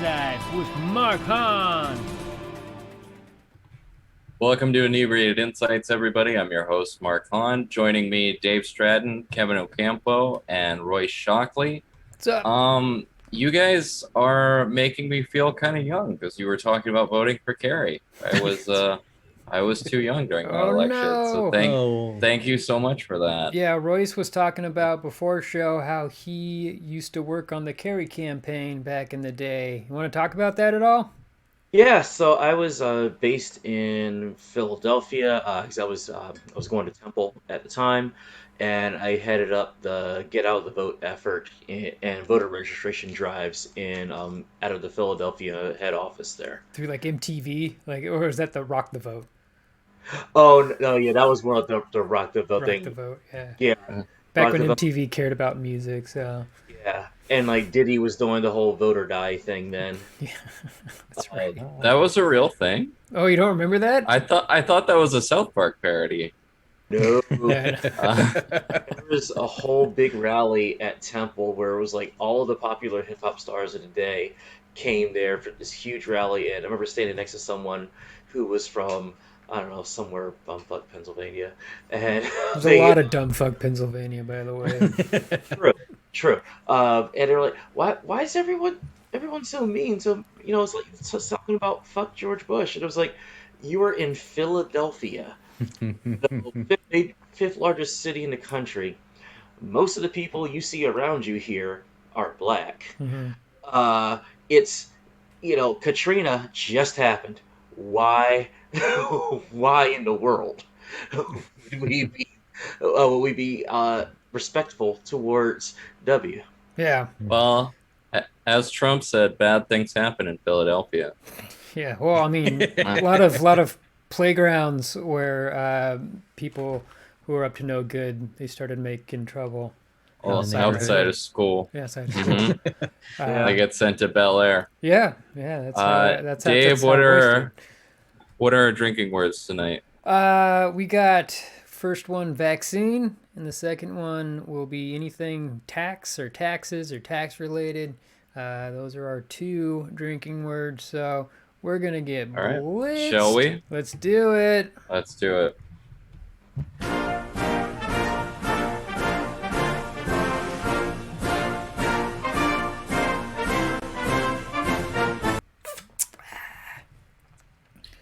Life with Mark Haan. Welcome to Inebriated Insights, everybody. I'm your host, Mark Haan. Joining me, Dave Stratton, Kevin Ocampo, and Royce Shockley. What's up? You guys are making me feel kind of young because you were talking about voting for Kerry. I was too young during that Oh election, so no! thank you so much for that. Yeah, Royce was talking about before show how he used to work on the Kerry campaign back in the day. You want to talk about that at all? Yeah, so I was based in Philadelphia because I was going to Temple at the time, and I headed up the Get Out the Vote effort and voter registration drives in out of the Philadelphia head office there. Through like MTV, or is that the Rock the Vote? Oh no, yeah, that was more of the Rock the Vote Rock the thing. Vote, yeah. Yeah, Back Rock when the Vote. MTV cared about music, so Yeah, and like Diddy was doing the whole vote or die thing then. yeah, that's Uh, right. that was a real thing. Oh, you don't remember that? I thought that was a South Park parody. No. Yeah, Uh, There was a whole big rally at Temple where it was like all of the popular hip hop stars of the day came there for this huge rally, and I remember standing next to someone who was from I don't know somewhere bumfuck Pennsylvania, and there's a they lot of dumb fuck Pennsylvania, by the way. true true, and they were like, why is everyone so mean? So it's like something about fuck George Bush, and it was like you were in Philadelphia, the fifth largest city in the country. Most of the people you see around you here are black. Hmm. Uh, it's Katrina just happened. Why, why in the world would we be respectful towards W? Yeah, well, as Trump said, bad things happen in Philadelphia. yeah. Well, I mean, a lot of playgrounds where people who are up to no good they started making trouble Well, outside of outside school. of school. Yeah, outside of school. hmm They Uh, Yeah. get sent to Bel Air. yeah, yeah. Dave, That's how Roy started. what are our drinking words tonight? We got first one vaccine, and the second one will be anything tax or taxes or tax related. Those are our two drinking words. So we're gonna get All right, shall blitzed. we? Let's do it. Let's do it.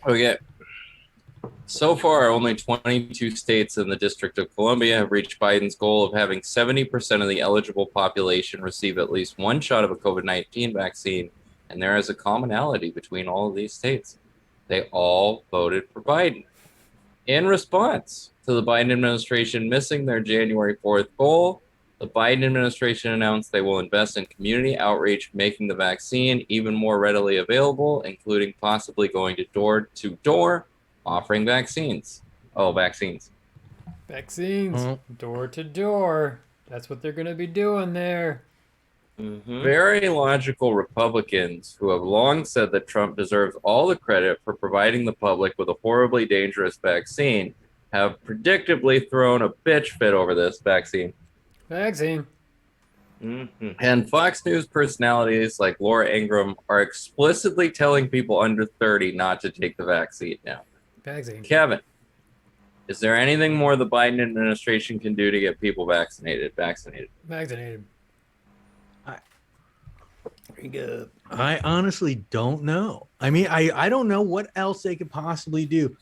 Okay. So far, only 22 states in the District of Columbia have reached Biden's goal of having 70% of the eligible population receive at least one shot of a COVID-19 vaccine, and there is a commonality between all of these states. They all voted for Biden. In response to the Biden administration missing their January 4th goal, the Biden administration announced they will invest in community outreach, making the vaccine even more readily available, including possibly going door to door offering vaccines. Oh, vaccines. Vaccines, Mhm. door to door. That's what they're gonna be doing there. Mm-hmm. Very logical Republicans who have long said that Trump deserves all the credit for providing the public with a horribly dangerous vaccine have predictably thrown a bitch fit over this vaccine. Vaccine. Mm-hmm. And Fox News personalities like Laura Ingraham are explicitly telling people under 30 not to take the vaccine now. Vaccine. Kevin, is there anything more the Biden administration can do to get people vaccinated? Vaccinated. I, Very good. I honestly don't know. I mean, I don't know what else they could possibly do.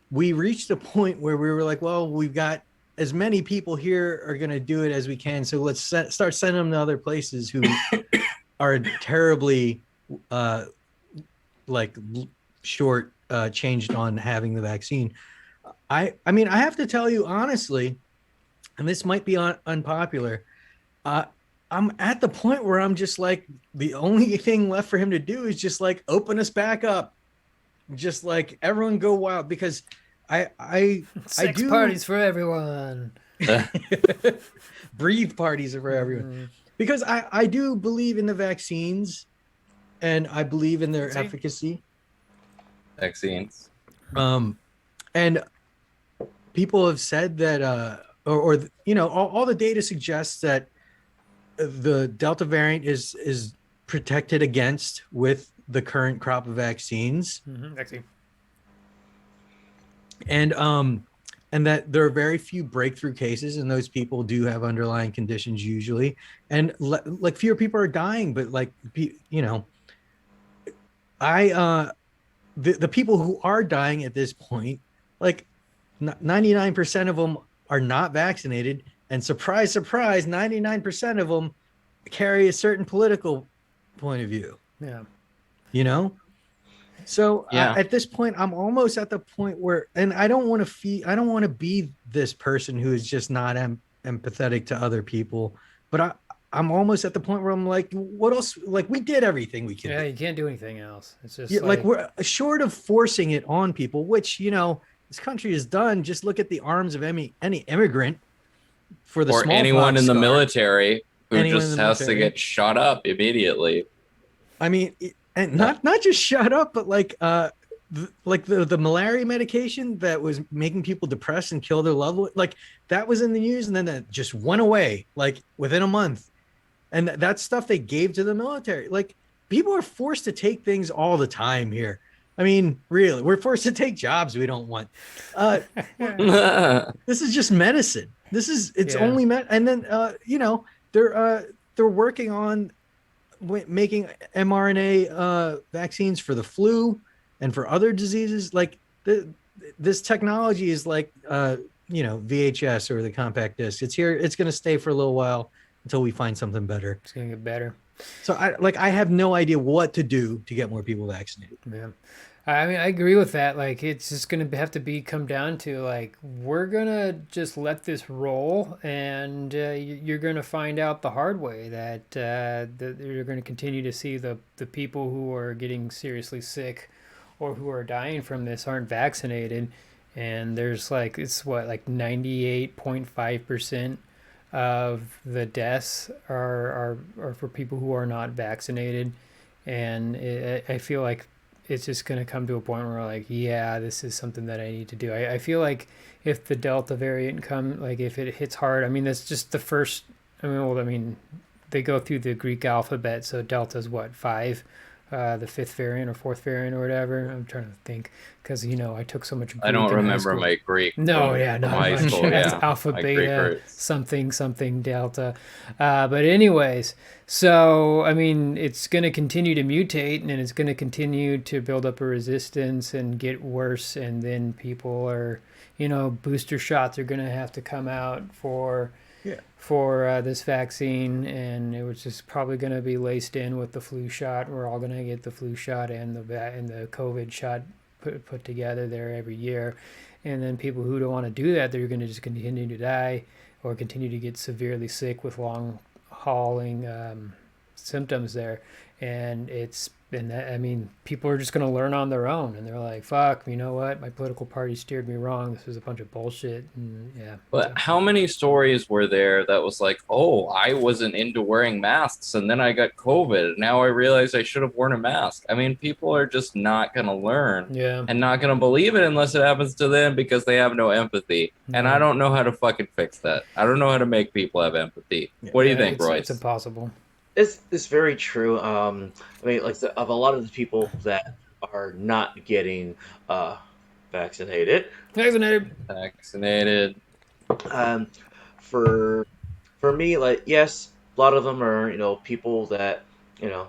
We reached a point where we were like, well, we've got as many people here are going to do it as we can. So let's start sending them to other places who are terribly like short changed on having the vaccine. I mean, I have to tell you honestly, and this might be unpopular. I'm at the point where I'm just like, the only thing left for him to do is just like open us back up, just like everyone go wild, because I Sex do parties for everyone. breathe parties for everyone, because I do believe in the vaccines and I believe in their Vaccine? efficacy. Vaccines. And people have said that or you know, all the data suggests that the Delta variant is protected against with the current crop of vaccines. Vaccine. And that there are very few breakthrough cases, and those people do have underlying conditions usually, and like fewer people are dying, but like, you know, the people who are dying at this point, like 99% of them are not vaccinated, and surprise, surprise, 99% of them carry a certain political point of view. Yeah. You know, so Yeah. at this point, I'm almost at the point where, and I don't want to be this person who is just not empathetic to other people, but I'm almost at the point where I'm like, what else? Like, we did everything we could Yeah, do. you can't do anything else. It's just Yeah, like we're short of forcing it on people, which, you know, this country has done. Just look at the arms of any immigrant for the Or smallpox anyone in the scar. military who Anyone in just the has to military. get shot up immediately. I mean, and not just shut up, but like the malaria medication that was making people depressed and kill their loved one, like that was in the news, and then that just went away like within a month. And that's stuff they gave to the military. Like, people are forced to take things all the time here. I mean, really, we're forced to take jobs we don't want. This is just medicine. It's only and then you know, they're working on making mRNA vaccines for the flu and for other diseases. Like, this technology is like you know, VHS or the compact disc. It's here. It's going to stay for a little while until we find something better. it's gonna get better. So I have no idea what to do to get more people vaccinated. Yeah. I mean, I agree with that. Like, it's just going to have to come down to, like, we're going to just let this roll, and you're going to find out the hard way that you're going to continue to see the people who are getting seriously sick or who are dying from this aren't vaccinated. And there's, like, it's what, like 98.5% of the deaths are for people who are not vaccinated. And I feel like it's just going to come to a point where, like, yeah, this is something that I need to do. I feel like if the Delta variant if it hits hard, I mean, that's just the first, they go through the Greek alphabet. So Delta's what, 5, the 5th variant or 4th variant or whatever. I'm trying to think, because, you know, I took so much Greek I don't in high remember school. my Greek. No, from, yeah, from not high much. school. That's Yeah, alpha, my Greek beta, hurts. something delta. But anyways, so I mean, it's going to continue to mutate, and it's going to continue to build up a resistance and get worse. And then people are, you know, booster shots are going to have to come out for this vaccine, and it was just probably going to be laced in with the flu shot. We're all going to get the flu shot and the COVID shot put together there every year. And then people who don't want to do that, they're going to just continue to die or continue to get severely sick with long hauling symptoms there. And people are just going to learn on their own, and they're like, fuck, you know what, my political party steered me wrong, this was a bunch of bullshit. And yeah, But how many stories were there that was like, oh, I wasn't into wearing masks and then I got COVID. Now I realize I should have worn a mask. I mean, people are just not going to learn and not going to believe it unless it happens to them because they have no empathy. And I don't know how to fucking fix that. I don't know how to make people have empathy. What do you think, Royce? It's impossible. It's very true. I mean, like, of a lot of the people that are not getting vaccinated, Vaccinated. for me, like, yes, a lot of them are, you know, people that, you know,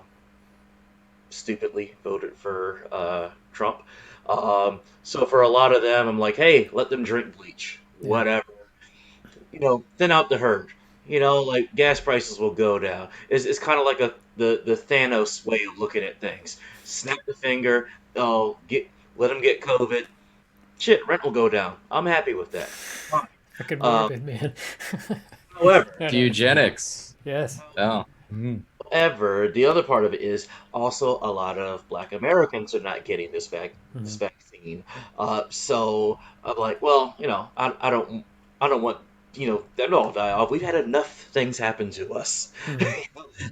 stupidly voted for Trump. So for a lot of them, I'm like, hey, let them drink bleach, whatever. You know, thin out the herd. You know, like, gas prices will go down. It's kind of like the Thanos way of looking at things. Snap the finger. Oh, let them get COVID. Shit, rent will go down. I'm happy with that. Fucking morbid, man. However, Eugenics. Yes. Oh. However, the other part of it is also a lot of Black Americans are not getting this vaccine. So I'm like, well, you know, I don't want, you know, them to all die off. We've had enough things happen to us.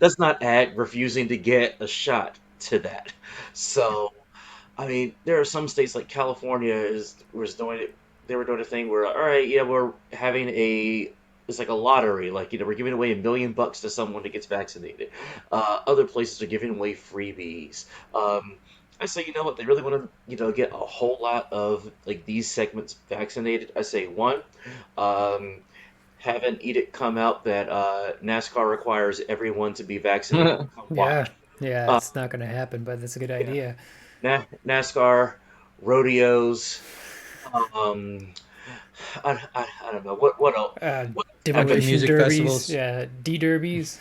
Let's not add refusing to get a shot to that. So, I mean, there are some states like California was doing it. They were doing a thing where, all right, yeah, we're having a it's like a lottery. Like, we're giving away $1 million to someone that gets vaccinated. Other places are giving away freebies. I say, you know what? They really want to, get a whole lot of like these segments vaccinated. I say one, um, have an edict come out that NASCAR requires everyone to be vaccinated to come Yeah, watch. yeah, Uh, it's not going to happen, but that's a good yeah, idea. NASCAR, rodeos. Um, I don't know what else. Uh, What Country happened? demolition music derbies, festivals. yeah, derbies.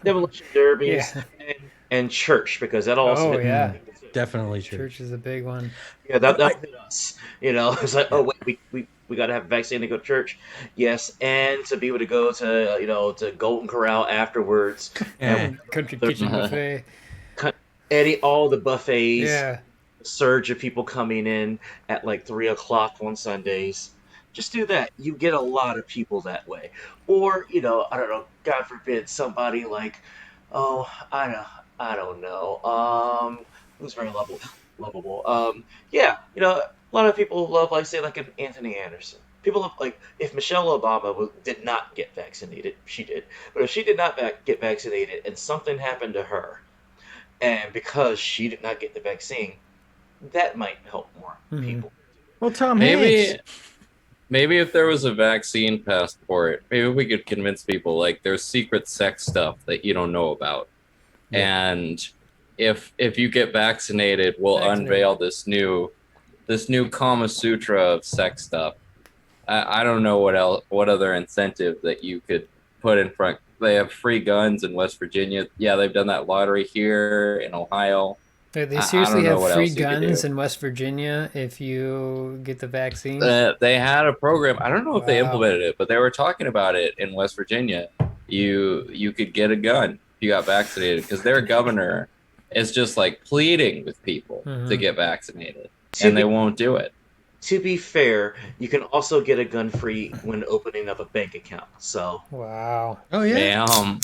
Demolition derbies Yeah. and church, because that'll also Oh hit the yeah, Mm, people too. definitely true. church is a big one. Yeah, I that'll hit us. It's like, yeah. oh wait, we got to have a vaccine to go to church. Yes, and to be able to go to to Golden Corral afterwards, and Eh. Country the kitchen buffet. Eddie, all the buffets, Yeah, surge of people coming in at like 3 o'clock on Sundays. Just do that. You get a lot of people that way. Or, I don't know, God forbid, somebody like, oh, I don't know. Who's very lovable. Yeah, a lot of people love, like, say, like an Anthony Anderson. People love, like, if Michelle Obama did not get vaccinated, she did. But if she did not get vaccinated and something happened to her, and because she did not get the vaccine, that might help more hmm people. Well, Tom Hanks. maybe maybe if there was a vaccine passport, maybe we could convince people like there's secret sex stuff that you don't know about. Yeah. And if you get vaccinated, we'll vaccinated. unveil this new Kama Sutra of sex stuff. I don't know what other incentive that you could put in front. They have free guns in West Virginia. Yeah, they've done that lottery here in Ohio. They I seriously don't know have what free else you could do. guns in West Virginia if you get the vaccine. They had a program. I don't know if they Wow. implemented it, but they were talking about it in West Virginia. You could get a gun if you got vaccinated because their governor is just like pleading with people to hmm get vaccinated, To and they be won't do it. to be fair, you can also get a gun free when opening up a bank account. So, Wow. Oh yeah. Damn.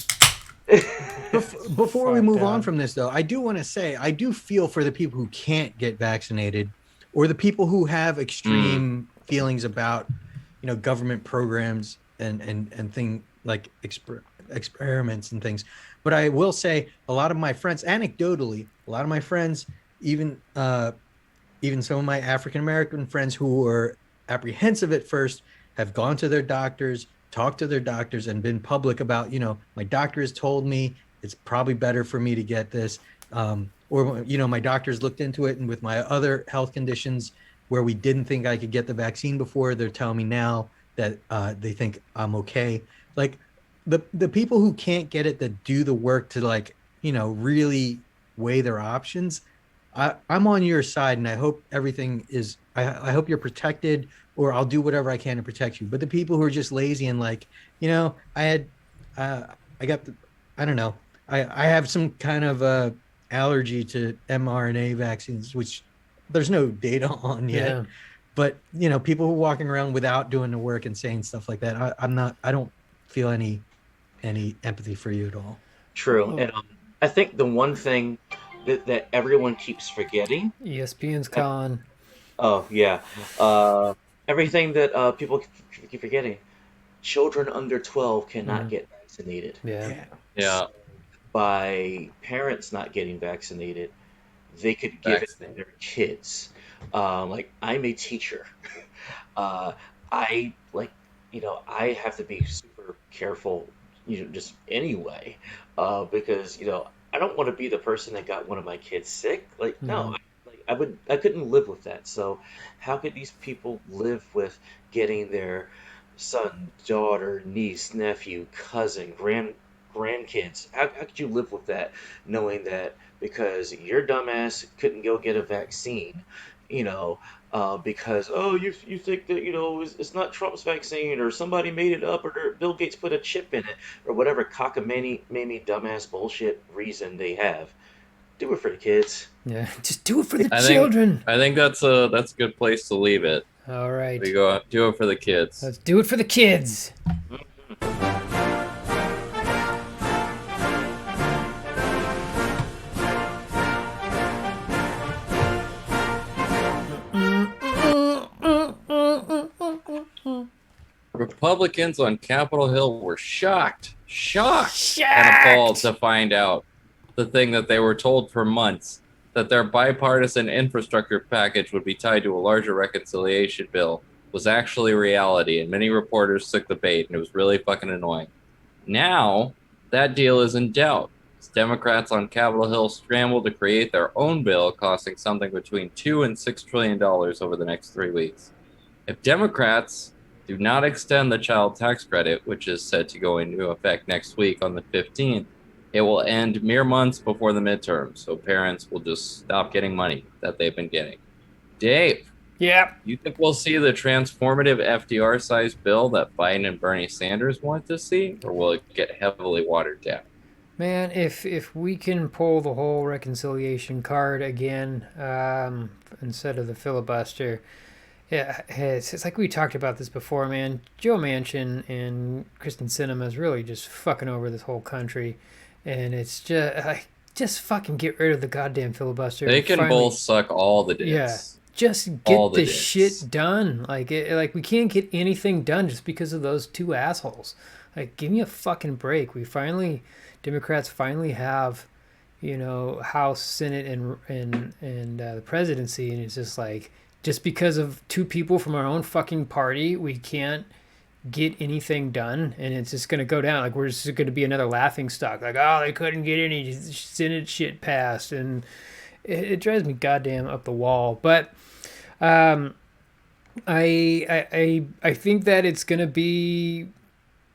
Before we Fucked move on up. from this, though, I do want to say I do feel for the people who can't get vaccinated, or the people who have Mm. extreme feelings about, government programs and thing like experiments and things. But I will say a lot of my friends, anecdotally, a lot of my friends, even even some of my African American friends who were apprehensive at first, have gone to their doctors, talked to their doctors, and been public about, my doctor has told me it's probably better for me to get this. Or, my doctors looked into it, and with my other health conditions where we didn't think I could get the vaccine before, they're telling me now that they think I'm okay. Like the people who can't get it, that do the work to, like, really weigh their options. I'm on your side, and I hope everything is. I hope you're protected, or I'll do whatever I can to protect you. But the people who are just lazy and like, I had, uh, I got the, I don't know, I have some kind of allergy to mRNA vaccines, which there's no data on yet. Yeah. But people who are walking around without doing the work and saying stuff like that, I'm not. I don't feel any empathy for you at all. true. Oh, And I think the one thing that everyone keeps forgetting. ESPN's uh, calling. Oh yeah, uh, everything that people keep forgetting. Children under 12 cannot hmm get vaccinated. Yeah. Yeah. Yeah. By parents not getting vaccinated, they could give it to Vaccine. their kids. Like, I'm a teacher. uh, I like, I have to be super careful, just anyway, because I don't want to be the person that got one of my kids sick. Like, no, hmm I couldn't live with that. So, how could these people live with getting their son, daughter, niece, nephew, cousin, grandkids? How could you live with that, knowing that because your dumbass couldn't go get a vaccine, you know, because, oh, you think that it's not Trump's vaccine, or somebody made it up, or Bill Gates put a chip in it, or whatever cockamamie dumbass bullshit reason they have. Do it for the kids. Yeah. Just do it for the I think children. I think that's a good place to leave it. All right. We go do it for the kids. Let's do it for the kids. Republicans on Capitol Hill were shocked and appalled to find out the thing that they were told for months, that their bipartisan infrastructure package would be tied to a larger reconciliation bill, was actually reality, and many reporters took the bait, and it was really fucking annoying. Now, that deal is in doubt. Democrats on Capitol Hill scrambled to create their own bill costing something between $2 and $6 trillion over the next 3 weeks. If Democrats do not extend the child tax credit, which is set to go into effect next week on the 15th, it will end mere months before the midterms, so parents will just stop getting money that they've been getting. Dave, Yeah. you think we'll see the transformative FDR-sized bill that Biden and Bernie Sanders want to see, or will it get heavily watered down? Man, if we can pull the whole reconciliation card again, instead of the filibuster, yeah, it's like we talked about this before, man. Joe Manchin and Kristen Sinema is really just fucking over this whole country, and it's just fucking get rid of the goddamn filibuster. They and can finally- both suck all the dicks. Yeah, just All get the this dicks. shit done. Like we can't get anything done just because of those two assholes. Like, give me a fucking break. Democrats finally have, House, Senate, and the presidency, and it's just like, just because of two people from our own fucking party, we can't get anything done, and it's just gonna go down. Like, we're just gonna be another laughing stock. Like, oh, they couldn't get any Senate shit passed, and it drives me goddamn up the wall. But I think that it's gonna be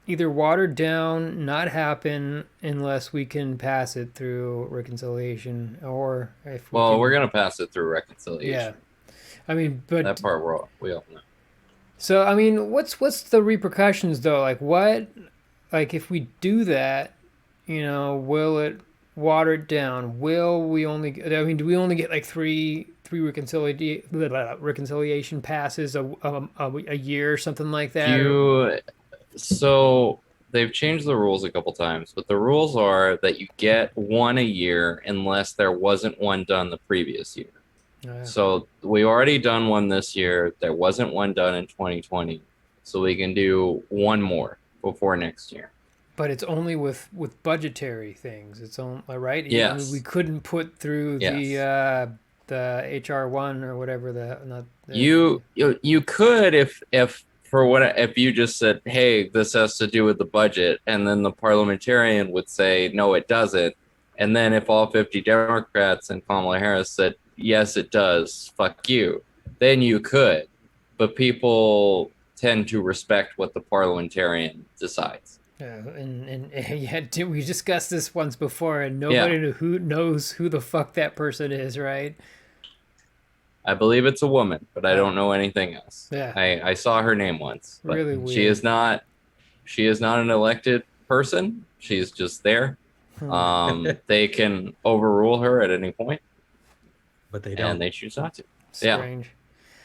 either watered down, not happen unless we can pass it through reconciliation, or if we Well, can, we're going to pass it through reconciliation. yeah. I mean, but That part we all know. so I mean, what's the repercussions though? Like what? Like if we do that, will it water it down? Will we only? I mean, do we only get like three reconciliation passes a year or something like that? So they've changed the rules a couple times, but the rules are that you get one a year unless there wasn't one done the previous year. So we already done one this year. There wasn't one done in 2020. So we can do one more before next year. But it's only with budgetary things. It's on right. Yes. We couldn't put through the HR1 or whatever You could if you just said, hey, this has to do with the budget, and then the parliamentarian would say, no, it doesn't. And then if all 50 Democrats and Kamala Harris said, yes, it does, fuck you, then you could. But people tend to respect what the parliamentarian decides. Yeah, and yeah, we discussed this once before, and nobody knows who the fuck that person is, right? I believe it's a woman, but I don't know anything else. Yeah. I saw her name once. But really weird. She is not an elected person. She's just there. They can overrule her at any point, but they don't. And they choose not to. Strange.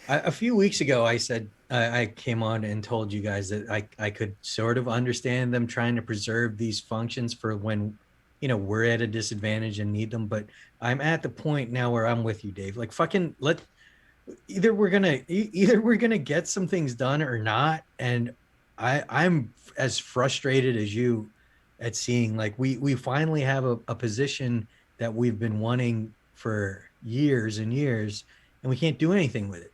Yeah. A few weeks ago, I said I came on and told you guys that I could sort of understand them trying to preserve these functions for when, we're at a disadvantage and need them. But I'm at the point now where I'm with you, Dave. Like, fucking either we're gonna get some things done or not. And I'm as frustrated as you at seeing like we finally have a position that we've been wanting for years and years, and we can't do anything with it.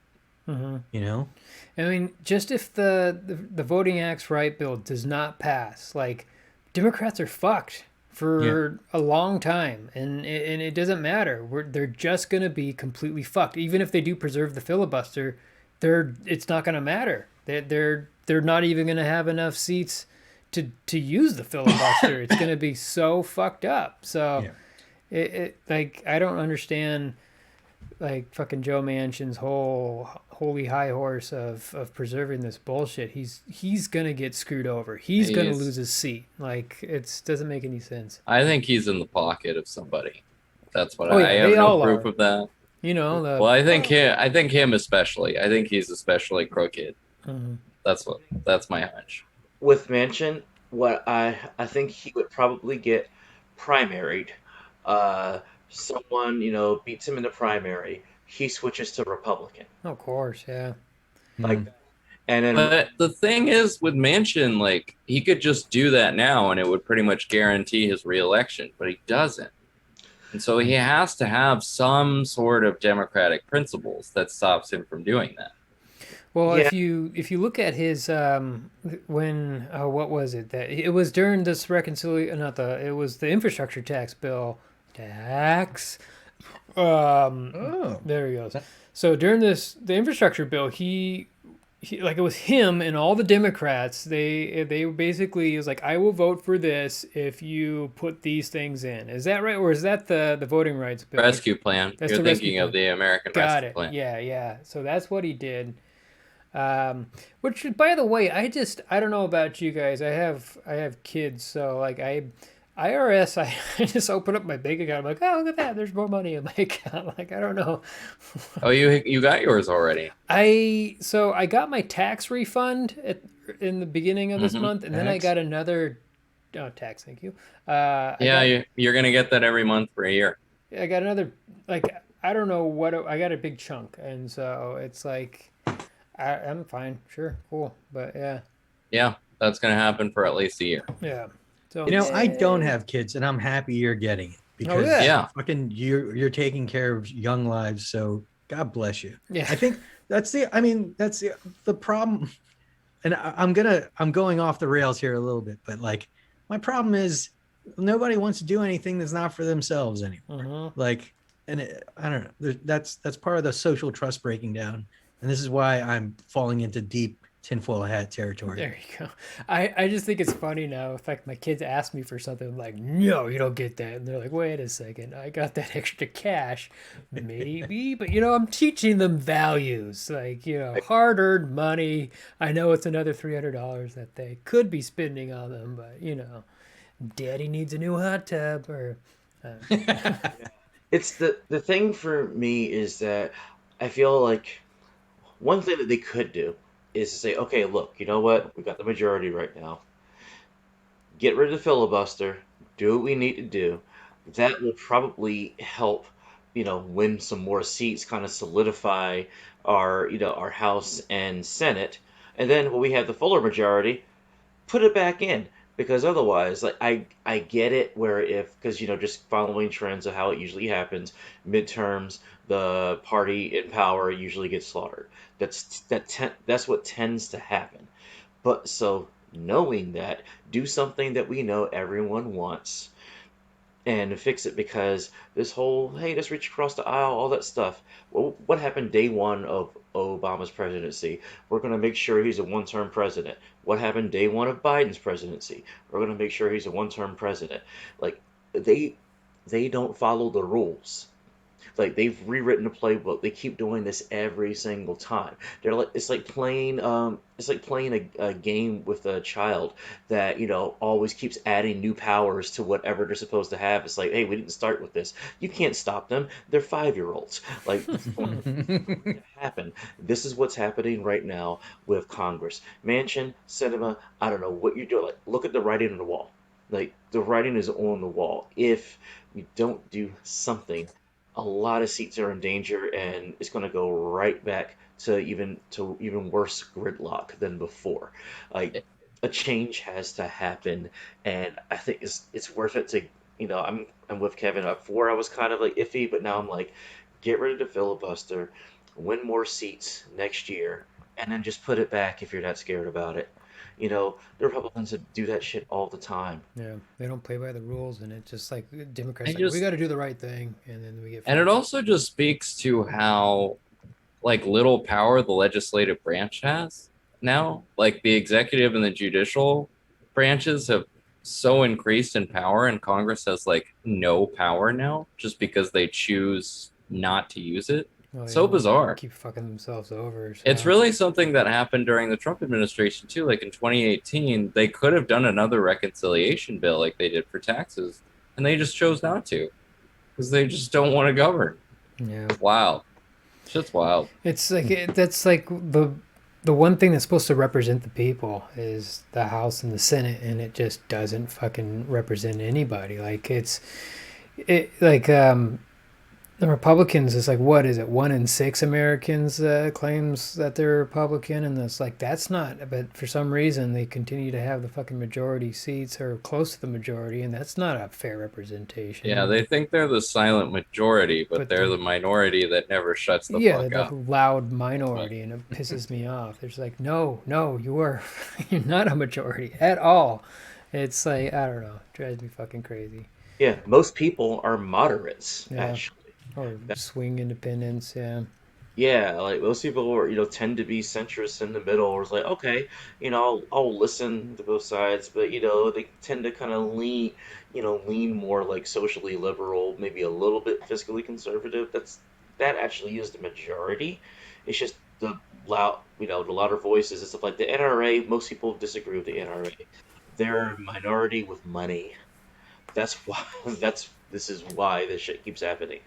I mean, just if the Voting Acts Right bill does not pass, like, Democrats are fucked for a long time, and it doesn't matter. They're just gonna be completely fucked. Even if they do preserve the filibuster, it's not gonna matter. They're not even gonna have enough seats to use the filibuster. It's gonna be so fucked up. So it like, I don't understand, like, fucking Joe Manchin's whole holy high horse of preserving this bullshit. He's gonna get screwed over. He's gonna lose his seat. Like, it doesn't make any sense. I think he's in the pocket of somebody. That's what I have no proof of that. Well, I think him especially. I think he's especially crooked. Mm-hmm. That's my hunch. With Manchin, what I think he would probably get primaried. Someone beats him in the primary. He switches to Republican. Of course, yeah. Like, And then But the thing is, with Manchin, like he could just do that now, and it would pretty much guarantee his reelection. But he doesn't, and so he has to have some sort of democratic principles that stops him from doing that. Well, yeah, if you look at his when what was it that it was during this reconciliation, not the it was the infrastructure tax bill tax. Oh, There he goes. So during the infrastructure bill, he like it was him and all the Democrats. They basically was like, I will vote for this if you put these things in. Is that right, or is that the voting rights bill? Rescue plan. That's You're the rescue thinking of plan. the American Got Rescue it. Plan. Yeah, yeah. So that's what he did. Which, by the way, I don't know about you guys. I have kids, so like IRS, I just open up my bank account. I'm like, oh, look at that. There's more money in my account. Like, I don't know. Oh, you got yours already. I got my tax refund in the beginning of this Hmm. month, and then I tax. got another tax. Thank you. I Yeah, got you're gonna get that every month for a year. I got another like I don't know what I got a big chunk, and so it's like I'm fine, sure, cool, but yeah, Yeah, that's gonna happen for at least a year. yeah. So You know, I don't yay. have kids, and I'm happy you're getting it Oh because yeah, Yeah, fucking you're taking care of young lives. So God bless you. yeah. I think that's the. I mean, that's the problem. And I'm going off the rails here a little bit, but like my problem is nobody wants to do anything that's not for themselves anymore. Uh-huh. Like, and I don't know. That's part of the social trust breaking down, and this is why I'm falling into deep tinfoil hat territory. There you go. I just think it's funny now. In fact, my kids ask me for something, I'm like, no, you don't get that. And they're like, wait a second, I got that extra cash. Maybe, but I'm teaching them values. Like, hard earned money. I know it's another $300 that they could be spending on them, but daddy needs a new hot tub or it's the thing for me is that I feel like one thing that they could do is to say, okay, look, you know what? We got the majority right now. Get rid of the filibuster. Do what we need to do. That will probably help, win some more seats, kind of solidify our House and Senate. And then when we have the fuller majority, put it back in because otherwise, like I get it where if because just following trends of how it usually happens, midterms, the party in power usually gets slaughtered. That's what tends to happen. But so knowing that, do something that we know everyone wants and fix it because this whole hey, let's reach across the aisle, all that stuff. Well, what happened day one of Obama's presidency? We're going to make sure he's a one-term president. What happened day one of Biden's presidency? We're going to make sure he's a one-term president. Like they don't follow the rules. Like they've rewritten the playbook. They keep doing this every single time. They're like it's like playing a game with a child that always keeps adding new powers to whatever they're supposed to have. It's like, hey, we didn't start with this. You can't stop them. They're 5-year-olds. Like this is going to happen. This is what's happening right now with Congress, Mansion, Cinema. I don't know what you're doing. Like, look at the writing on the wall. Like the writing is on the wall. If we don't do something, a lot of seats are in danger, and it's going to go right back to even worse gridlock than before. Like a change has to happen, and I think it's worth it to I'm with Kevin. Before I was kind of like iffy, but now I'm like, get rid of the filibuster, win more seats next year, and then just put it back if you're not scared about it. The Republicans do that shit all the time. yeah, they don't play by the rules, and it's just like I Democrats like we just got to do the right thing, and then we get and it fucked. also just speaks to how like little power the legislative branch has now. Like the executive and the judicial branches have so increased in power, and Congress has like no power now just because they choose not to use it. Oh So yeah, bizarre. keep fucking themselves over. It's So really something that happened during the Trump administration too. Like in 2018, they could have done another reconciliation bill like they did for taxes, and they just chose not to because they just don't want to govern. yeah, It's wild. Shit's wild. it's like that's like the one thing that's supposed to represent the people is the House and the Senate, and it just doesn't fucking represent anybody. Like it like The Republicans is like, what is it? 1 in 6 Americans claims that they're Republican, and it's like that's not. But for some reason, they continue to have the fucking majority seats or close to the majority, and that's not a fair representation. Yeah, they think they're the silent majority, but they're the the minority that never shuts the yeah, fuck the up. loud minority, and it pisses me off. There's like, no, you are, you're not a majority at all. It's like I don't know, it drives me fucking crazy. Yeah, most people are moderates, Yeah. actually. Or swing independents, yeah. Yeah, like most people are, tend to be centrist in the middle, or it's like, okay, I'll listen to both sides, but they tend to kind of lean more like socially liberal, maybe a little bit fiscally conservative. That actually is the majority. It's just the louder voices and stuff like the NRA. Most people disagree with the NRA. They're a minority with money. That's why. This is why this shit keeps happening.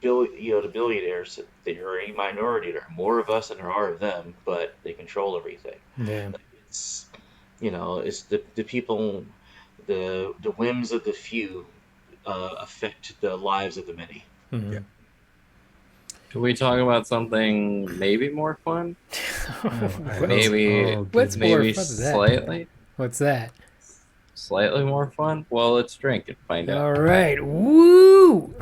The billionaires, they're a minority. There are more of us than there are of them, but they control everything. Yeah. It's it's the people, the whims of the few affect the lives of the many. Mm-hmm. Yeah. Can we talk about something maybe more fun? Maybe What's more maybe fun than that? slightly What's that? slightly more fun? Well, let's drink and find out. All right. Woo!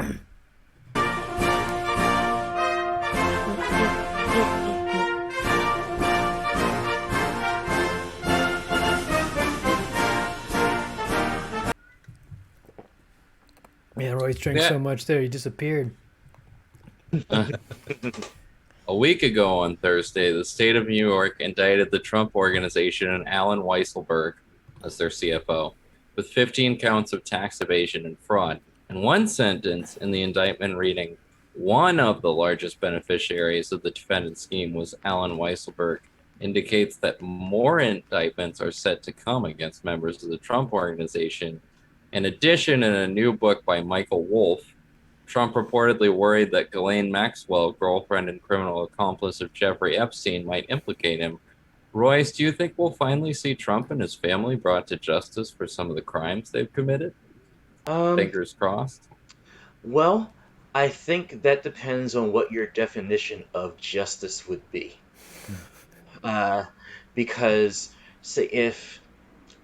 Man, Royce drank so much there, he disappeared. A week ago on Thursday, the state of New York indicted the Trump Organization and Alan Weisselberg as their CFO with 15 counts of tax evasion and fraud. And one sentence in the indictment reading, one of the largest beneficiaries of the defendant scheme was Alan Weisselberg, indicates that more indictments are set to come against members of the Trump Organization. In addition, in a new book by Michael Wolff, Trump reportedly worried that Ghislaine Maxwell, girlfriend and criminal accomplice of Jeffrey Epstein, might implicate him. Royce, do you think we'll finally see Trump and his family brought to justice for some of the crimes they've committed? Fingers crossed. Well, I think that depends on what your definition of justice would be. Because, say, if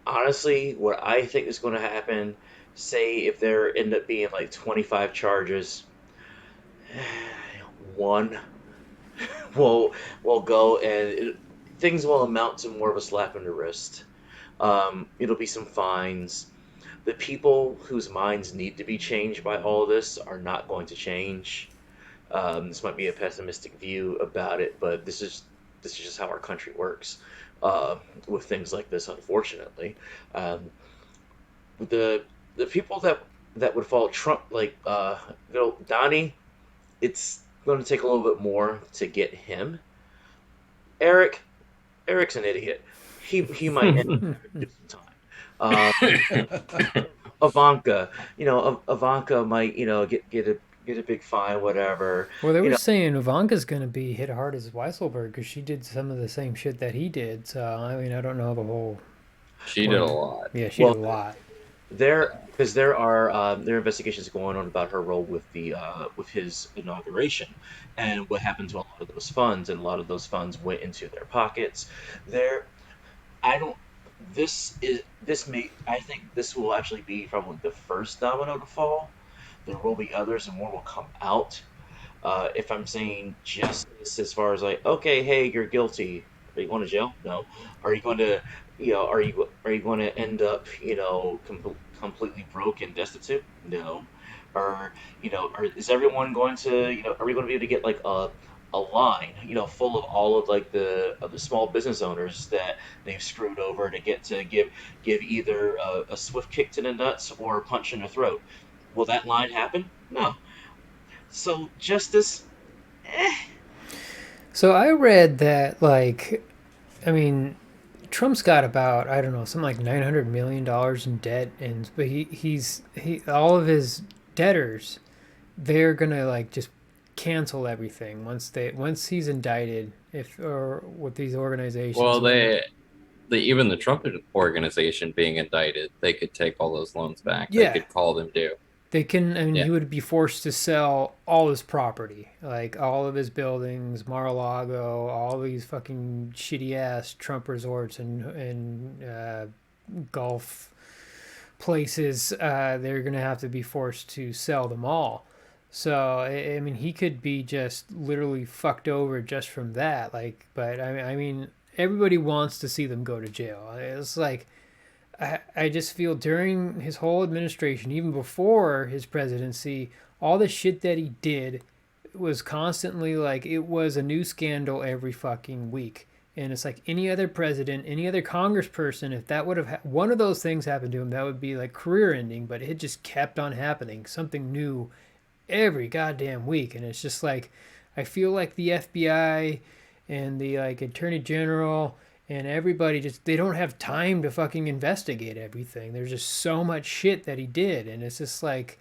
honestly, what I think is going to happen, say if there end up being like 25 charges, one will go and things will amount to more of a slap in the wrist. It'll be some fines. The people whose minds need to be changed by all this are not going to change. This might be a pessimistic view about it, but this is just how our country works with things like this. Unfortunately, the people that would follow Trump, like Donnie, it's going to take a little bit more to get him. Eric's an idiot. He might end up different time. Ivanka, Ivanka might get a big fine, whatever. Well, they were saying Ivanka's going to be hit hard as Weisselberg because she did some of the same shit that he did. So, I mean, I don't know the whole... She did a lot. Yeah, she did a lot. Because there are investigations going on about her role with with his inauguration and what happened to a lot of those funds, and a lot of those funds went into their pockets. I think this will actually be probably the first domino to fall. There will be others, and more will come out. If I'm saying justice, as far as like, okay, hey, you're guilty. Are you going to jail? No. Are you going to, are you going to end up, completely broke and destitute? No. Or, is everyone going to, are we going to be able to get like a line, full of all of like the small business owners that they've screwed over to give either a swift kick to the nuts or a punch in the throat? Will that line happen? No. So justice, So I read that, like, I mean, Trump's got about, I don't know, something like $900 million in debt, but he's all of his debtors, they're gonna like just cancel everything once he's indicted, or with these organizations. Well, even the Trump organization being indicted, they could take all those loans back. Yeah. They could call them due. They can, I mean, Yeah. he would be forced to sell all his property, like all of his buildings, Mar-a-Lago, all these fucking shitty ass Trump resorts and golf places. They're gonna have to be forced to sell them all. So I mean, he could be just literally fucked over just from that. Like, but I mean, everybody wants to see them go to jail. It's like I just feel during his whole administration, even before his presidency, all the shit that he did was constantly like it was a new scandal every fucking week. And it's like any other president, any other congressperson, if that would have one of those things happened to him, that would be like career ending. But it just kept on happening, something new every goddamn week. And it's just like I feel like the FBI and the like attorney general and everybody just they don't have time to fucking investigate everything. There's just so much shit that he did, and it's just like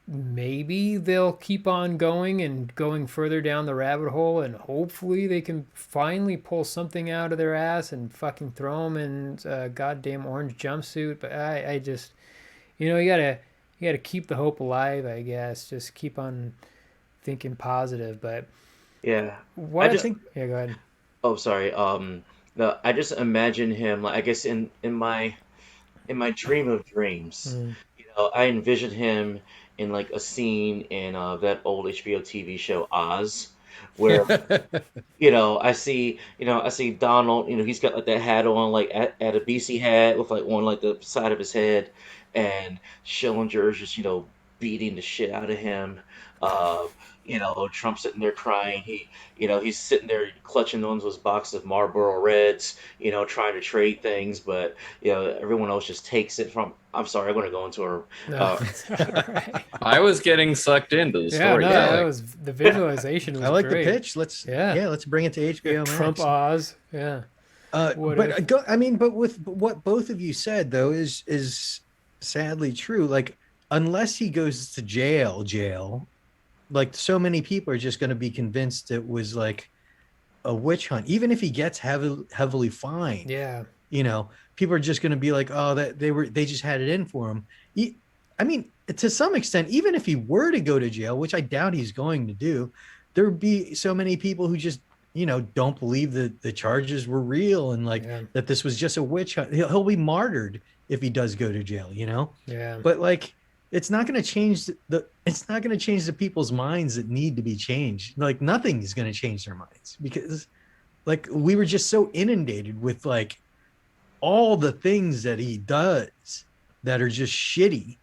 maybe they'll keep on going and going further down the rabbit hole, and hopefully they can finally pull something out of their ass and fucking throw him in a goddamn orange jumpsuit. But I just, you gotta keep the hope alive, I guess. Just keep on thinking positive. But Yeah. I what I just think, yeah, go ahead. oh sorry. No, I just imagine him like I guess in my dream of dreams, Mm. I envision him in like a scene in that old HBO TV show Oz, where I see Donald, he's got like that hat on, like at a BC hat with like on like the side of his head, and Schillinger's just, beating the shit out of him. Uh, Trump sitting there crying. He's sitting there clutching on those boxes of Marlboro Reds, trying to trade things, but everyone else just takes it from. I'm sorry, I'm going to go into a. No, Uh, it's all right. I was getting sucked into the Yeah, story. no, Yeah, that like was the visualization I was like the great. pitch. Let's Yeah, yeah, let's bring it to yeah, HBO Trump Max. Oz. Yeah, what But if? I mean, but with what both of you said though is sadly true. Like unless he goes to jail, like so many people are just going to be convinced it was like a witch hunt. Even if he gets heavily fined, Yeah, you know, people are just going to be like, oh, that they just had it in for him. I mean, to some extent, even if he were to go to jail, which I doubt he's going to do, there would be so many people who just don't believe that the charges were real and like yeah, that this was just a witch hunt. He'll be martyred if he does go to jail. yeah, But like it's not going to change it's not going to change the people's minds that need to be changed. Like nothing is going to change their minds because like we were just so inundated with like all the things that he does that are just shitty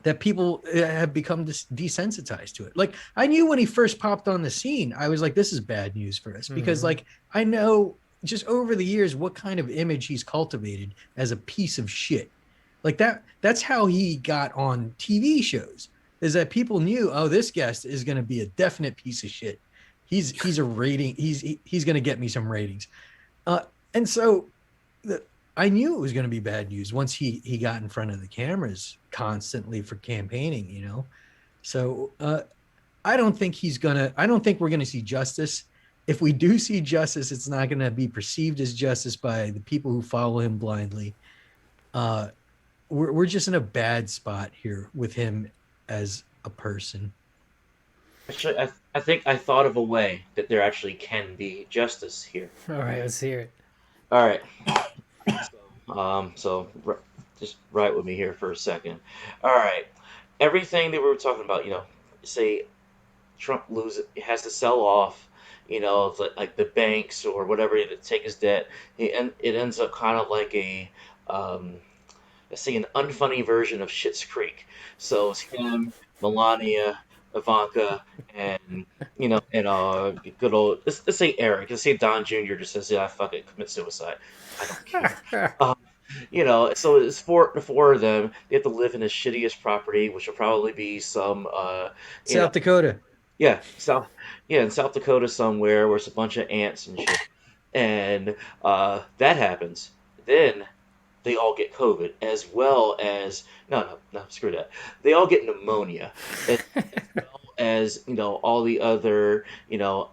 that people have become desensitized to it. Like I knew when he first popped on the scene, I was like, this is bad news for us because hmm like I know just over the years what kind of image he's cultivated as a piece of shit. Like that's how he got on TV shows is that people knew, oh, this guest is going to be a definite piece of shit. He's a rating. He's going to get me some ratings. Uh, and so the, I knew it was going to be bad news once he got in front of the cameras constantly for campaigning. So I don't think I don't think we're gonna see justice. If we do see justice, it's not gonna be perceived as justice by the people who follow him blindly. Uh, we're just in a bad spot here with him as a person. Actually, I think I thought of a way that there actually can be justice here. All right, let's hear it. All right. So just write with me here for a second. All right. Everything that we were talking about, say Trump has to sell off, like the banks or whatever to take his debt. It ends up kind of like um, let's say an unfunny version of Schitt's Creek. So it's him, Melania, Ivanka, and good old let's say Eric. Let's say Don Jr. just says, "Yeah, fuck it, commit suicide. I don't care." Um, so it's the four of them. They have to live in the shittiest property, which will probably be some, you know, South Dakota. yeah, in South Dakota somewhere, where it's a bunch of ants and shit. And that happens. Then they all get COVID, as well as no, screw that. They all get pneumonia, as well as all the other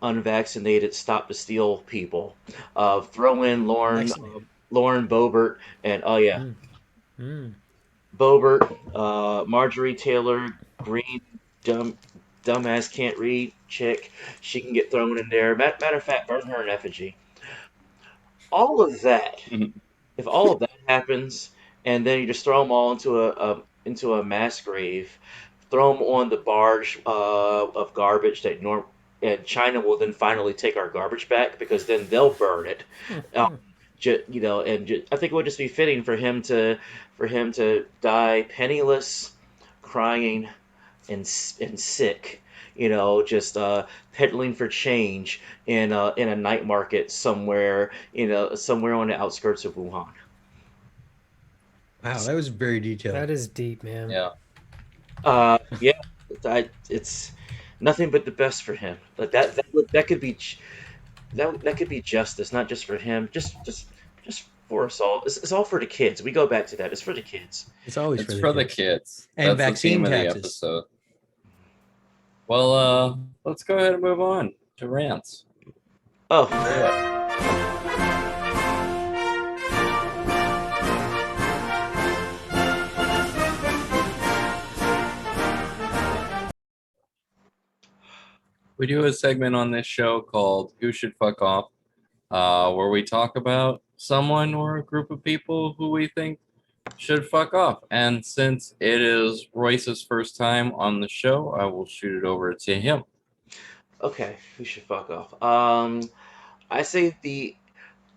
unvaccinated stop the steal people. Throw in Vaccinated. Lauren Boebert, and oh yeah, Mm, mm. Bobert, Marjorie Taylor Greene, dumb dumbass can't read chick. She can get thrown in there. Matter of fact, burn her in effigy. All of that. If all of that happens, and then you just throw them all into a mass grave, throw them on the barge of garbage that and China will then finally take our garbage back because then they'll burn it. Um, I think it would just be fitting for him to die penniless, crying, and sick. Just peddling for change in a night market somewhere, somewhere on the outskirts of Wuhan. Wow, that was very detailed. That is deep, man. Yeah. Yeah, it's nothing but the best for him. Like that could be that could be justice, not just for him, just for us all. It's all for the kids. We go back to that. It's for the kids. It's always It's for the the kids. kids. And That's the theme vaccine of the taxes. episode. Well, let's go ahead and move on to rants. Oh, We do a segment on this show called Who Should Fuck Off, where we talk about someone or a group of people who we think should fuck off. And since it is Royce's first time on the show, I will shoot it over to him. okay. We should fuck off. I say the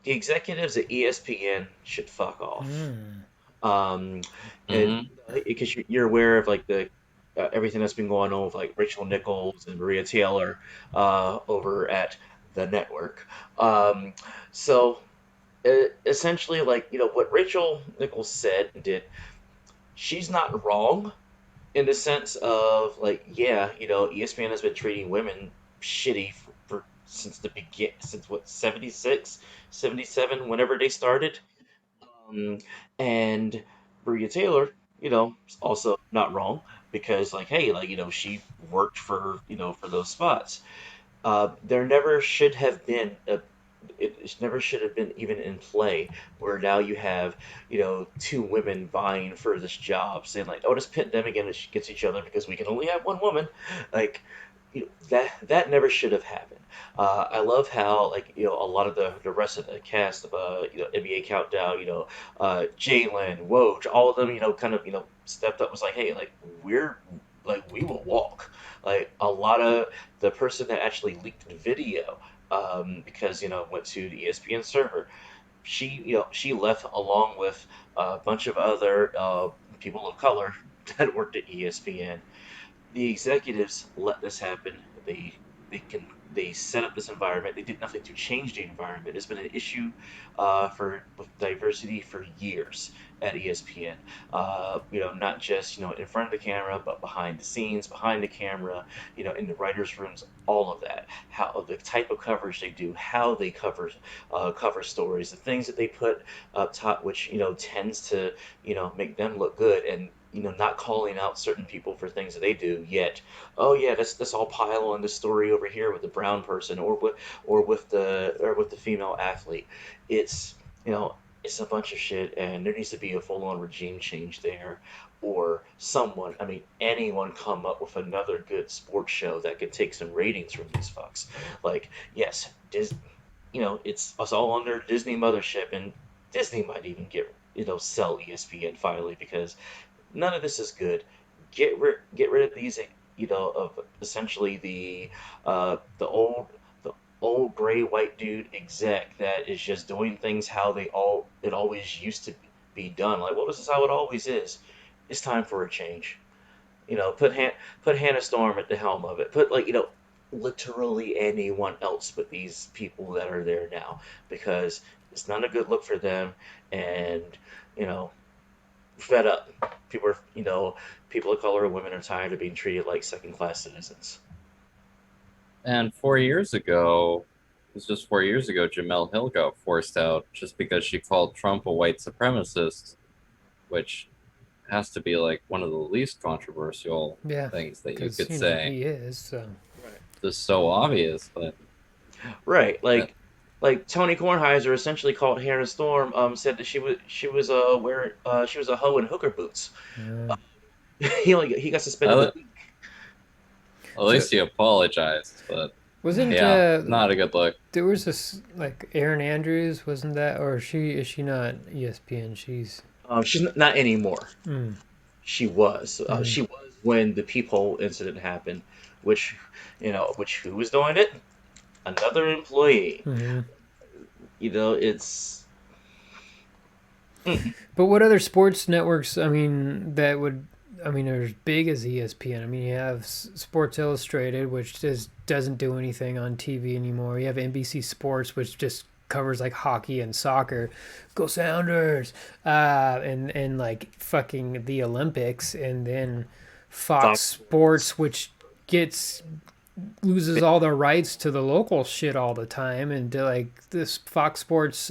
executives at ESPN should fuck off. Mm. Um, and Mm-hmm. because you're aware of like the everything that's been going on with like Rachel Nichols and Maria Taylor over at the network. So essentially, like what Rachel Nichols said and did, she's not wrong in the sense of like yeah, ESPN has been treating women shitty for since the begin since what 76, 77, whenever they started. Um, and Maria Taylor, is also not wrong because, like, hey, like, she worked for those spots. There never should have been it never should have been even in play where now you have, two women vying for this job saying like, oh, let's pit them against each other because we can only have one woman. Like, that never should have happened. I love how like a lot of the rest of the cast of NBA Countdown, Jalen, Woj, all of them kind of stepped up, was like, hey, like we're like we will walk. Like a lot of the person that actually leaked the video, because went to the ESPN server, she left along with a bunch of other people of color that worked at ESPN. The executives let this happen. They set up this environment. They did nothing to change the environment. It's been an issue for with diversity for years at ESPN. Not just in front of the camera, but behind the scenes, behind the camera. In the writers' rooms, all of that. How the type of coverage they do, how they cover stories, the things that they put up top, which tends to make them look good, and not calling out certain people for things that they do yet. Oh yeah, let's all pile on this story over here with the brown person or with the female athlete. It's it's a bunch of shit, and there needs to be a full on regime change there, or someone, I mean anyone, come up with another good sports show that could take some ratings from these fucks. Like yes, it's all under Disney mothership, and Disney might even sell ESPN finally because none of this is good. Get rid of these, of essentially the old gray white dude exec that is just doing things how it always used to be done. Like, well, this is how it always is. It's time for a change. Put Hannah Storm at the helm of it. Put like literally anyone else but these people that are there now, because it's not a good look for them, and you know fed up. People of color and women are tired of being treated like second class citizens. And 4 years ago, it was just 4 years ago, Jamel Hill got forced out just because she called Trump a white supremacist, which has to be like one of the least controversial Yeah, things that you because could say. he is. So. Right. Just so obvious, but Right. Like like Tony Kornheiser essentially called Hannah Storm, said that she was a hoe in hooker boots. Uh, He got suspended a At week. so least he apologized, but wasn't yeah, not a good look. there was this like Erin Andrews, wasn't that, or is she not ESPN? She's She's not anymore. mm, She was. mm, She was when the peephole incident happened, which, which who was doing it? Another employee. mm-hmm. It's. Mm. But what other sports networks? I mean, that would. I mean, are as big as ESPN. I mean, you have Sports Illustrated, which just doesn't do anything on TV anymore. You have NBC Sports, which just covers like hockey and soccer. Go Sounders! And like fucking the Olympics, and then Fox Fox. Sports, which gets loses all their rights to the local shit all the time, and like this Fox Sports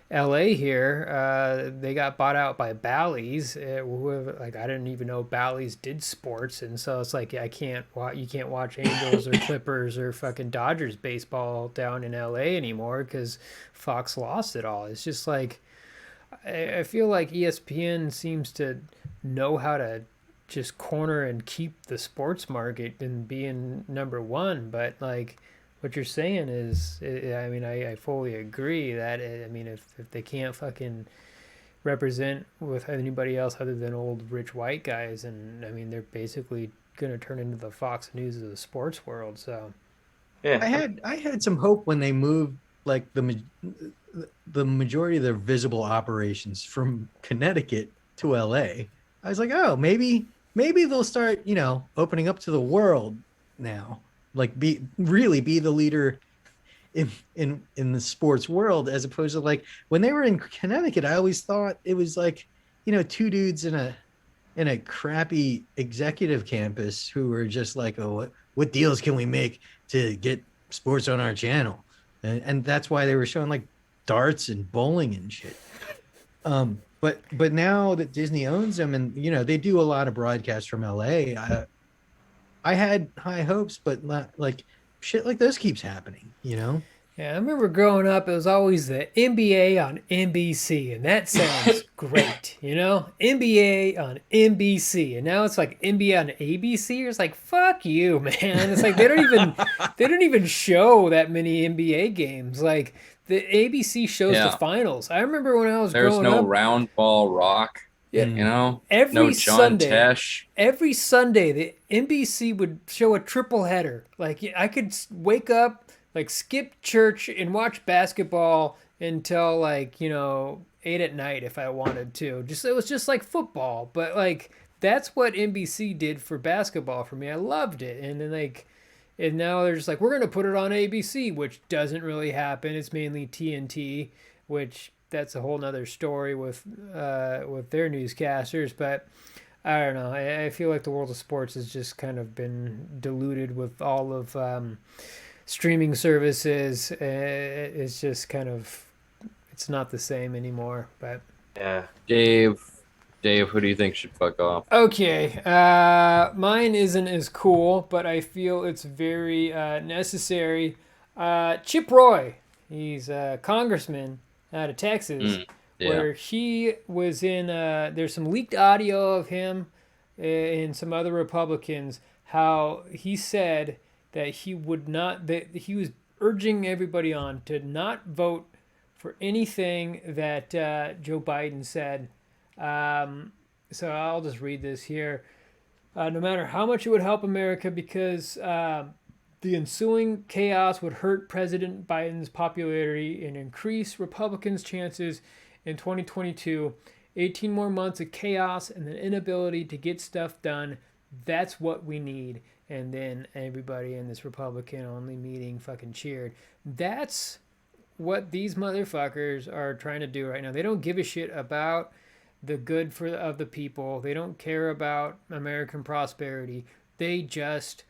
LA here, they got bought out by Bally's. Like I didn't even know Bally's did sports, and so it's like I can't watch. You can't watch Angels or Clippers or fucking Dodgers baseball down in LA anymore because Fox lost it all. It's just like I feel like ESPN seems to know how to just corner and keep the sports market and being number one, but like what you're saying is, I mean, I fully agree that, I mean, if they can't fucking represent with anybody else other than old rich white guys, and I mean, they're basically going to turn into the Fox News of the sports world. So, Yeah. I had some hope when they moved like the majority of their visible operations from Connecticut to LA. I was like, oh, maybe they'll start, opening up to the world now. Like be the leader in the sports world, as opposed to like when they were in Connecticut. I always thought it was like, two dudes in a crappy executive campus who were just like, oh, what deals can we make to get sports on our channel? And that's why they were showing like darts and bowling and shit. But now that Disney owns them, and they do a lot of broadcasts from LA, I had high hopes, but not like shit like this keeps happening. yeah, I remember growing up, it was always the NBA on NBC, and that sounds great, NBA on NBC, and now it's like NBA on ABC. It's like fuck you, man. It's like they don't even show that many NBA games. Like the ABC shows the Yeah. finals. I remember when I was There's growing no up. round ball rock, Yeah, no every John Sunday, Tesh. every Sunday, the NBC would show a triple header. Like I could wake up, like skip church and watch basketball until like 8 at night if I wanted to. Just it was just like football, but like that's what NBC did for basketball for me. I loved it, and then like. And now they're just like, we're gonna put it on ABC, which doesn't really happen. It's mainly TNT, which that's a whole nother story with their newscasters. But I don't know. I feel like the world of sports has just kind of been diluted with all of streaming services. It's just kind of it's not the same anymore. But Yeah. Dave, who do you think should fuck off? okay, mine isn't as cool, but I feel it's very necessary. Chip Roy, he's a congressman out of Texas, Yeah. where he was in. There's some leaked audio of him and some other Republicans. How he said that he would not. That he was urging everybody on to not vote for anything that Joe Biden said. So I'll just read this here. No matter how much it would help America, because the ensuing chaos would hurt President Biden's popularity and increase Republicans' chances in 2022. 18 more months of chaos and an inability to get stuff done. That's what we need. And then everybody in this Republican-only meeting fucking cheered. That's what these motherfuckers are trying to do right now. They don't give a shit about the good of the people. They don't care about American prosperity. They just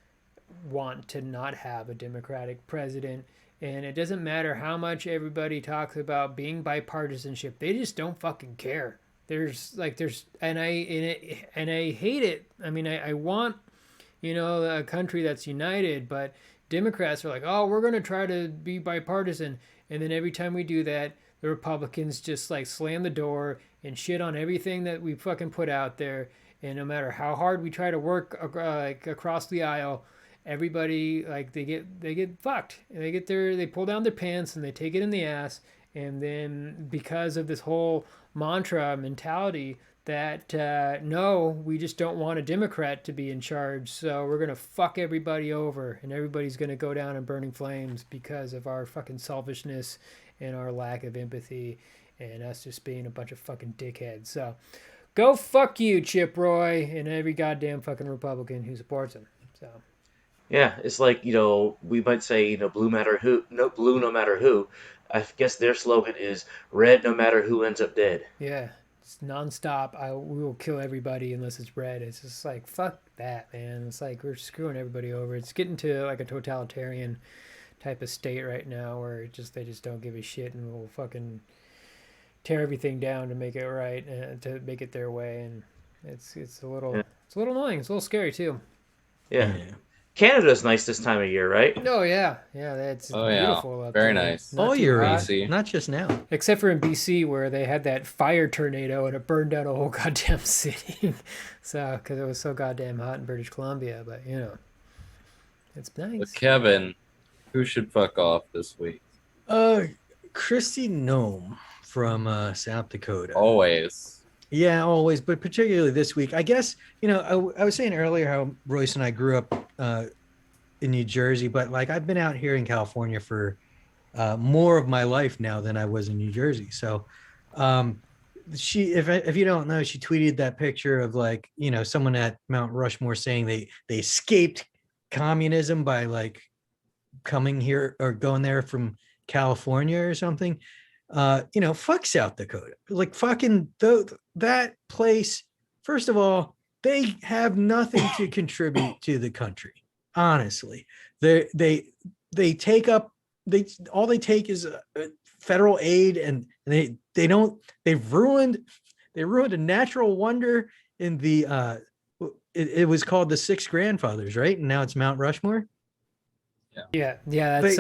want to not have a Democratic president. And it doesn't matter how much everybody talks about being bipartisanship. They just don't fucking care. And I hate it. I mean, I want a country that's united, but Democrats are like, oh, we're going to try to be bipartisan. And then every time we do that, the Republicans just like slam the door and shit on everything that we fucking put out there. And no matter how hard we try to work like across the aisle, everybody like they get fucked, and they pull down their pants and they take it in the ass. And then because of this whole mantra mentality that no, we just don't want a Democrat to be in charge, so we're gonna fuck everybody over, and everybody's gonna go down in burning flames because of our fucking selfishness and our lack of empathy, and us just being a bunch of fucking dickheads. So go fuck you, Chip Roy, and every goddamn fucking Republican who supports him. So Yeah, it's like, we might say, blue matter who, no blue no matter who. I guess their slogan is red no matter who ends up dead. yeah, it's nonstop. We will kill everybody unless it's red. It's just like fuck that, man. It's like we're screwing everybody over. It's getting to like a totalitarian type of state right now where they just don't give a shit and will fucking tear everything down to make it right and to make it their way. And it's a little annoying. It's a little scary too. Yeah. Canada's nice this time of year, right? Oh yeah, that's beautiful. Yeah. Up Very there. nice. Not All too year hot. BC. not just now. Except for in BC where they had that fire tornado and it burned down a whole goddamn city. So, because it was so goddamn hot in British Columbia. But, it's nice. But Kevin, who should fuck off this week? Christy Nome from South Dakota. Always. Yeah, always, but particularly this week. I guess, I was saying earlier how Royce and I grew up in New Jersey, but like I've been out here in California for more of my life now than I was in New Jersey. So she, if you don't know, she tweeted that picture of like, someone at Mount Rushmore saying they escaped communism by like coming here or going there from California or something. Fuck South Dakota. Like fucking that place. First of all, they have nothing to contribute to the country. Honestly, they take up all they take is federal aid, and they've ruined a natural wonder in the it was called the Six Grandfathers, right? And now it's Mount Rushmore. Yeah, that's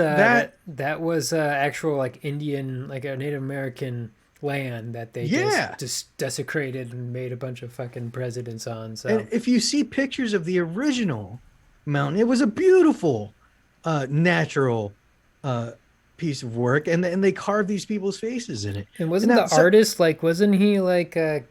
that was actual like Indian, like a Native American land that they just desecrated and made a bunch of fucking presidents on. So and if you see pictures of the original mountain, it was a beautiful natural piece of work, and they carved these people's faces in it. And wasn't artist like, wasn't he like a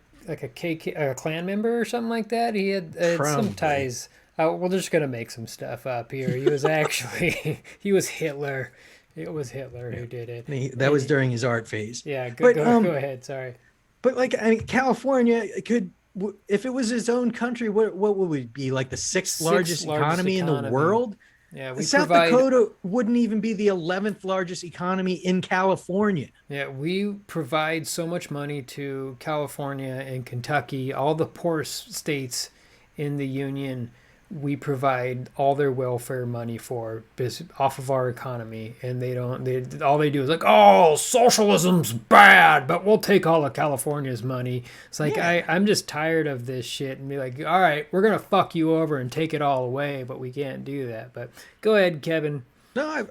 Klan member or something like that? He had some ties. We're just gonna make some stuff up here. He was actually he was Hitler. It was Hitler who did it. That was during his art phase. Yeah, go ahead. Sorry. But like, California could, if it was its own country, what would it be? Like the sixth largest economy in the world? Yeah, South Dakota wouldn't even be the 11th largest economy in California. Yeah, we provide so much money to California and Kentucky, all the poorest states in the union. We provide all their welfare money off of our economy, and all they do is like, oh, socialism's bad, but we'll take all of California's money. It's like, I'm just tired of this shit, and be like, all right, we're gonna fuck you over and take it all away, but we can't do that. But go ahead, Kevin. No,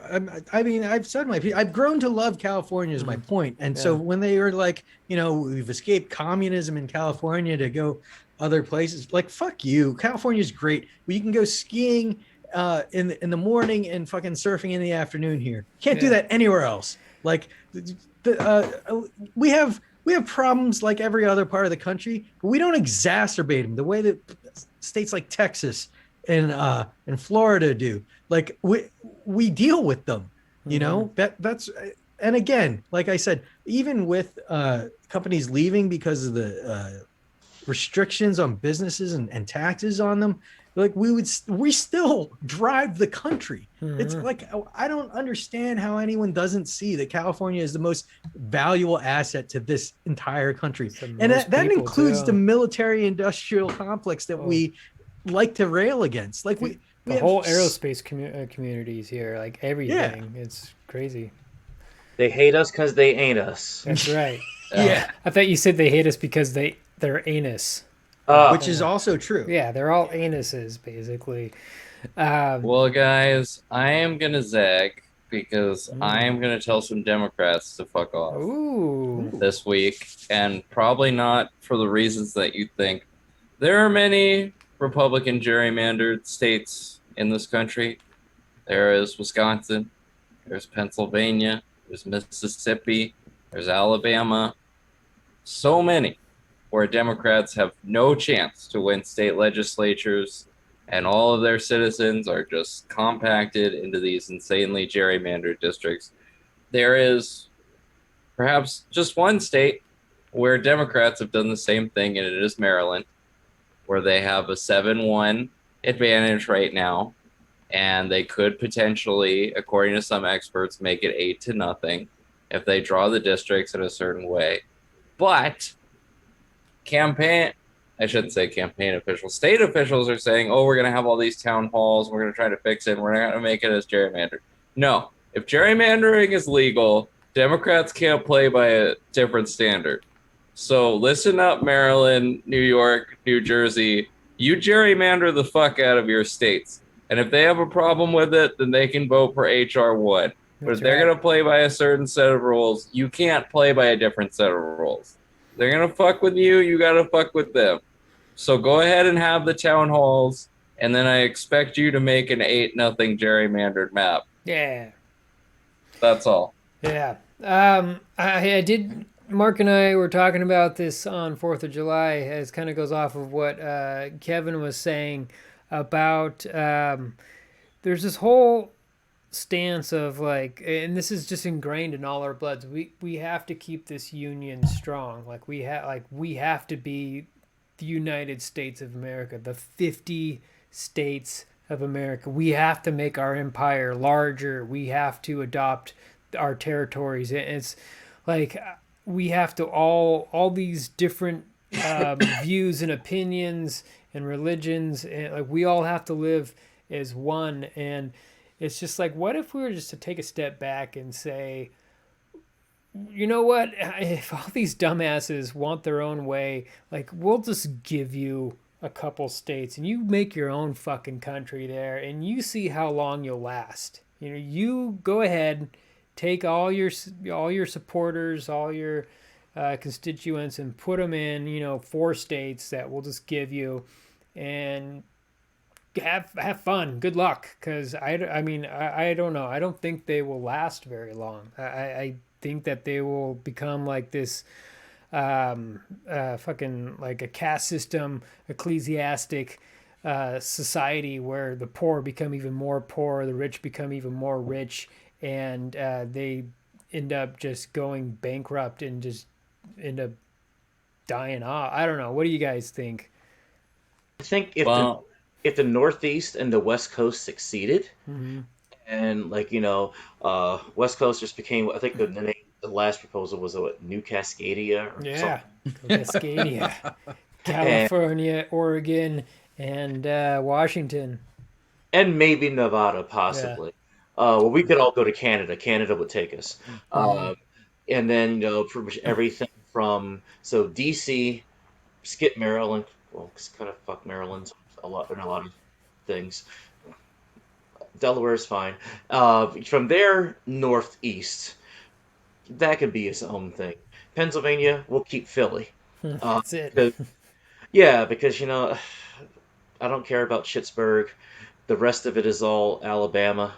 I mean, I've said I've grown to love California is my point. And so when they were like, we've escaped communism in California to go other places, like, fuck you. California's great. You can go skiing in the morning and fucking surfing in the afternoon here. Can't do that anywhere else. Like we have problems like every other part of the country, but we don't exacerbate them the way that states like Texas and Florida do. Like we deal with them, that's, and again, like I said, even with companies leaving because of the restrictions on businesses and taxes on them, like we still drive the country. It's like, I don't understand how anyone doesn't see that California is the most valuable asset to this entire country, and that includes the military industrial complex that we like to rail against. Like we the whole aerospace communities here, like everything. It's crazy. They hate us because they ain't us. That's right. Yeah. I thought you said they hate us because they're anus. Which is also true. Yeah, they're all anuses, basically. Well, guys, I am gonna zag because I am gonna tell some Democrats to fuck off Ooh. this week, and probably not for the reasons that you think. There are many Republican gerrymandered states in this country. There is Wisconsin, there's Pennsylvania, there's Mississippi, there's Alabama. So many where Democrats have no chance to win state legislatures, and all of their citizens are just compacted into these insanely gerrymandered districts. There is perhaps just one state where Democrats have done the same thing, and it is Maryland, where they have a 7-1 advantage right now, and they could potentially, according to some experts, make it 8-0 if they draw the districts in a certain way. But I shouldn't say campaign officials, state officials are saying, oh, we're going to have all these town halls, we're going to try to fix it, and we're not going to make it as gerrymandered. No, if gerrymandering is legal, Democrats can't play by a different standard. So listen up, Maryland, New York, New Jersey. You gerrymander the fuck out of your states. And if they have a problem with it, then they can vote for H.R. 1. But if they're going to play by a certain set of rules, you can't play by a different set of rules. They're going to fuck with you, you got to fuck with them. So go ahead and have the town halls, and then I expect you to make an 8-0 gerrymandered map. Yeah. That's all. Yeah. I did. Mark and I were talking about this on 4th of July, as kind of goes off of what Kevin was saying about there's this whole stance of like, and this is just ingrained in all our bloods. We have to keep this union strong. We have to be the United States of America, the 50 states of America. We have to make our empire larger. We have to adopt our territories. It's like we have to all these different views and opinions and religions, and like we all have to live as one. And it's just like, what if we were just to take a step back and say, you know what? If all these dumbasses want their own way, like we'll just give you a couple states and you make your own fucking country there and you see how long you'll last. You go ahead, take all your supporters, all your constituents and put them in, 4 states that we'll just give you, and have fun. Good luck, because I don't know. I don't think they will last very long. I think that they will become like this fucking like a caste system, ecclesiastic society where the poor become even more poor, the rich become even more rich, and they end up just going bankrupt and just end up dying off. I don't know. What do you guys think? I think if the Northeast and the West Coast succeeded, and West Coast just became, I think the last proposal was what, New Cascadia or Yeah, something. Cascadia, and California, Oregon, and Washington. and maybe Nevada Yeah. possibly. Well, we could all go to Canada. Canada would take us. And then pretty much everything from DC, skip Maryland. Well, it's kind of fuck Maryland a lot in a lot of things. Delaware is fine. From there, northeast, that could be its own thing. Pennsylvania, we'll keep Philly. That's it. Because, yeah, because I don't care about Pittsburgh. The rest of it is all Alabama.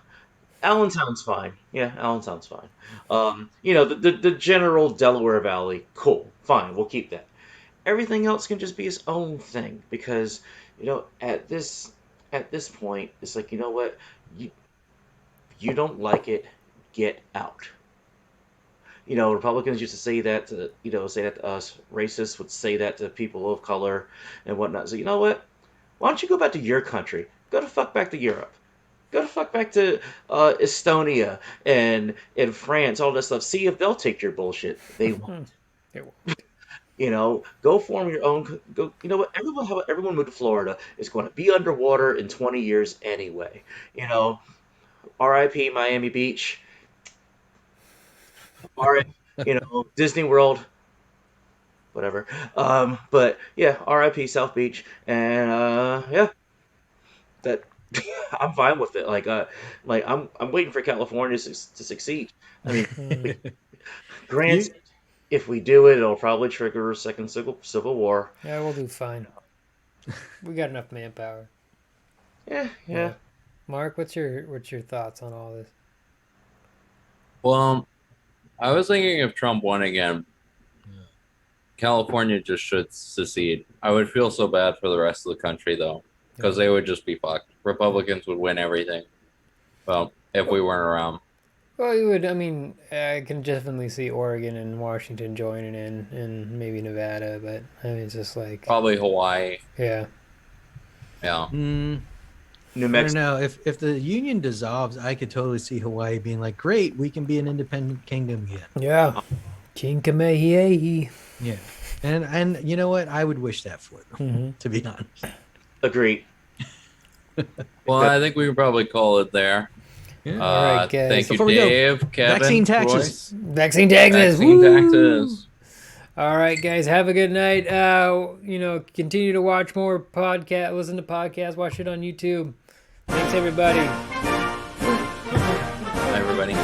Allentown's fine. Yeah, Allentown's fine. The general Delaware Valley, cool, fine, we'll keep that. Everything else can just be its own thing because, at this point, it's like, you know what, you don't like it, get out. Republicans used to say that to us. Racists would say that to people of color and whatnot. So you know what? Why don't you go back to your country? Go to fuck back to Europe. Go to fuck back to Estonia and France, all that stuff. See if they'll take your bullshit. They won't. It won't. Go form your own. Go. You know what? Everyone moved to Florida is going to be underwater in 20 years anyway. R.I.P. Miami Beach. Disney World. Whatever. But yeah, R.I.P. South Beach. And yeah, that I'm fine with it. I'm waiting for California to succeed. I mean, granted, You, if we do it, it'll probably trigger a second civil war. Yeah, we'll do fine. We got enough manpower. Yeah. Mark, what's your thoughts on all this? Well, I was thinking if Trump won again, California just should secede. I would feel so bad for the rest of the country, though, because they would just be fucked. Republicans would win everything. Well, if we weren't around. Well, you would. I mean, I can definitely see Oregon and Washington joining in, and maybe Nevada. But I mean, it's just like Probably Hawaii. Yeah. Yeah. New I don't Mexico. know. If the union dissolves, I could totally see Hawaii being like, great, we can be an independent kingdom again. Yeah. King Kamehameha. Yeah. And you know what? I would wish that for them, to be honest. Agreed. Well, I think we can probably call it there. Yeah. All right, guys. Thank you, Before we go, Dave, Kevin, vaccine taxes. Royce. Vaccine taxes. Vaccine Woo! taxes. All right, guys. Have a good night. Continue to watch more podcast. Listen to podcasts. Watch it on YouTube. Thanks, everybody. Bye, everybody.